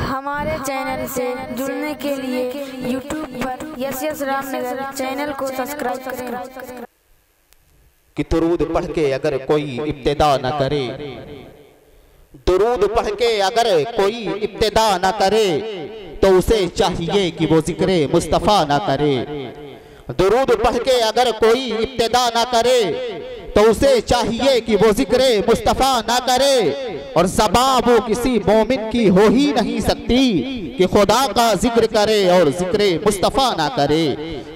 हमारे चैनल से जुड़ने के लिए यूट्यूब पर यस रामनगर चैनल को सब्सक्राइब करें। कि दुरूद पढ़ के अगर कोई इब्तिदा न करे, दुरूद पढ़ के अगर कोई इब्तिदा न करे तो उसे चाहिए कि वो जिक्रे मुस्तफ़ा ना करे। दुरूद पढ़ के अगर कोई इब्तिदा ना करे तो उसे चाहिए कि वो जिक्रे मुस्तफ़ा ना करे। और ज़बान वो किसी मोमिन की हो ही नहीं सकती कि खुदा का जिक्र करे और जिक्र मुस्तफ़ा ना करे,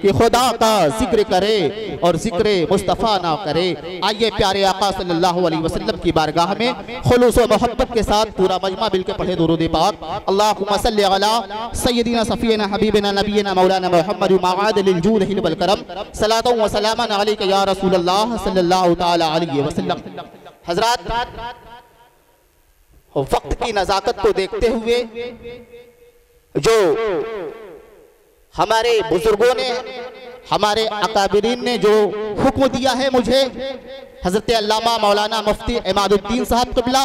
कि खुदा का जिक्र करे और जिक्र मुस्तफ़ा ना करे। आइए प्यारे आका सल्लल्लाहु अलैहि वसल्लम की बारगाह में खुलूस व मोहब्बत के साथ पूरा मजमा मिल के पढ़े दुरूद पाक। अल्लाहुम्मा सल्लि अला सय्यदिना सफ़ीना हबीबिना नबीना मौलाना मुहम्मद मआद लिल जूद वल करम सलातु व सलामन अलैका या रसूलल्लाह सल्लल्लाहु तआला अलैहि वसल्लम। हज़रात, वक्त की नज़ाकत को देखते हुए जो हमारे बुजुर्गों ने, हमारे अकाबिरीन ने जो हुक्म दिया है मुझे, हज़रत अल्लामा मौलाना मुफ्ती इमादुद्दीन साहब क़िबला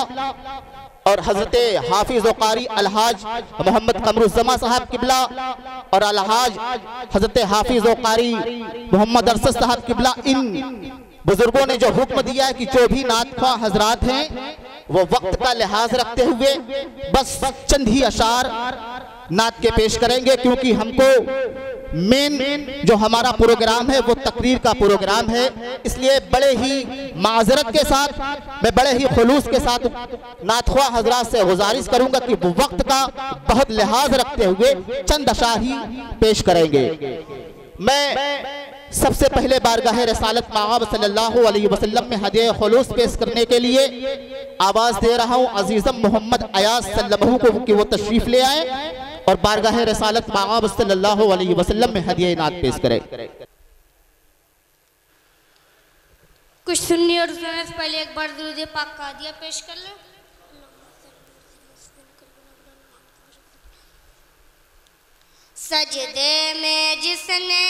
और हज़रत हाफिज़ व क़ारी अलहाज मोहम्मद कमरुज़्ज़मा साहब क़िबला और अलहाज हज़रत हाफिज़ व क़ारी मोहम्मद अरसद साहब क़िबला, इन बुजुर्गों ने जो हुक्म दिया है कि जो भी नातख्वां हजरात हैं वो वक्त का लिहाज रखते हुए बस चंद ही अशार नात के पेश करेंगे, क्योंकि हमको मेन जो हमारा प्रोग्राम है वो तकरीर का प्रोग्राम है। इसलिए बड़े ही माजरत के साथ, मैं बड़े ही खुलूस के साथ नातख्वां हजरात से गुजारिश करूंगा कि वो वक्त का बहुत लिहाज रखते हुए चंद अशार ही पेश करेंगे। मैं सबसे पहले बारगाह रसालत मआब सल्लल्लाहु अलैहि वसल्लम में हदिया खुलूस पेश करने के लिए आवाज़ दे रहा हूँ अजीज़म मोहम्मद अयाज सल्लल्लाहु को कि वो तशरीफ़ ले आए और बारगाह रसालत मआब सल्लल्लाहु अलैहि वसल्लम में हदिया नात पेश करें। कुछ सुन्नी और सुनने से पहले एक बार दुरूद पाक का हदिया पेश कर लो। सजदे में जिसने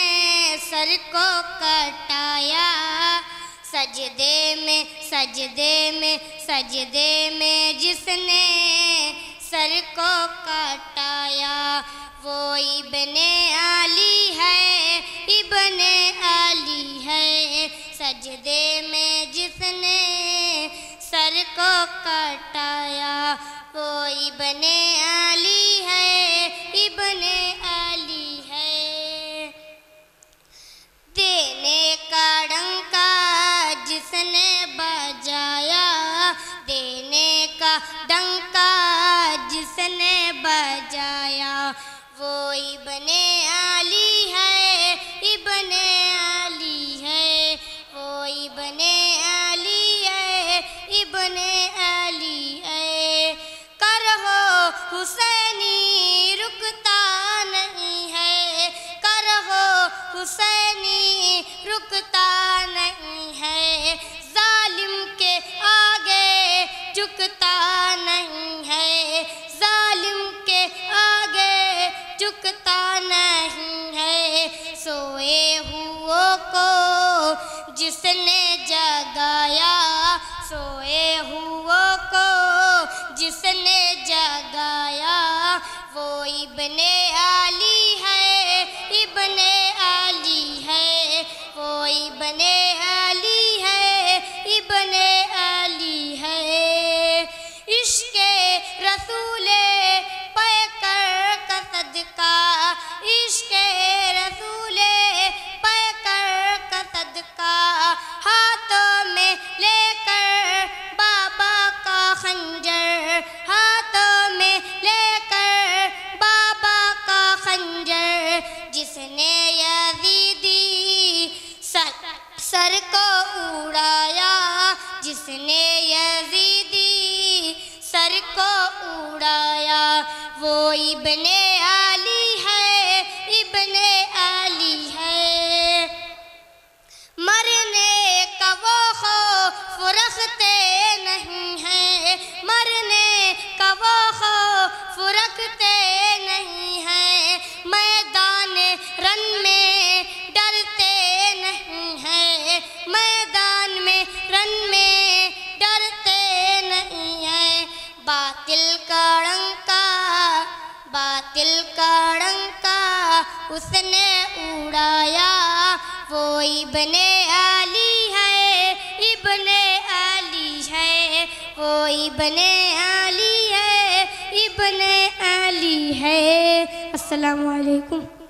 सर को कटाया, सजदे में जिसने सर को कटाया, वो इब्ने अली है, इब्ने अली है। सजदे में जिसने सर को कटाया, वो इब्ने अली है, इब्ने अली है। देने का डंका जिसने बजाया, देने का डंका जिसने बजाया, वो इब्ने अली है, इब्ने अली है। वो इब्ने अली है, इब्ने अली है। करहो हुसैनी रुकता नहीं है, करहो हुसैनी रुकता नहीं है। जालिम के आगे झुकता नहीं है, जालिम के आगे झुकता नहीं है। सोए हुओं को जिसने जगाया, सोए हुओं को जिसने जगाया, वो इब्ने अली है, इब्ने अली है। वो इब्ने अली है, इब्ने अली है। इश्क़े रसूले पैकर का सदका, इश्क़े रसूले पैकर का सदका, हाथों में लेकर बाबा का खंजर, हाथों में लेकर बाबा का खंजर। जिसने यज़ीदी सर को उड़ाया, जिसने यज़ीदी सर को उड़ाया, वो इब्ने अली है, इब्ने अली है। मरने का वो खौफ रखते नहीं है, मरने का वो खौफ रखते नहीं है। मैदान रन में डरते नहीं है, मैदान में रन में डरते नहीं है। बातिल का डंका दिल का डंका उसने उड़ाया, वो इब्ने अली है, इब्ने अली है, वो इब्ने अली है, इब्ने अली है। अस्सलामु अलैकुम।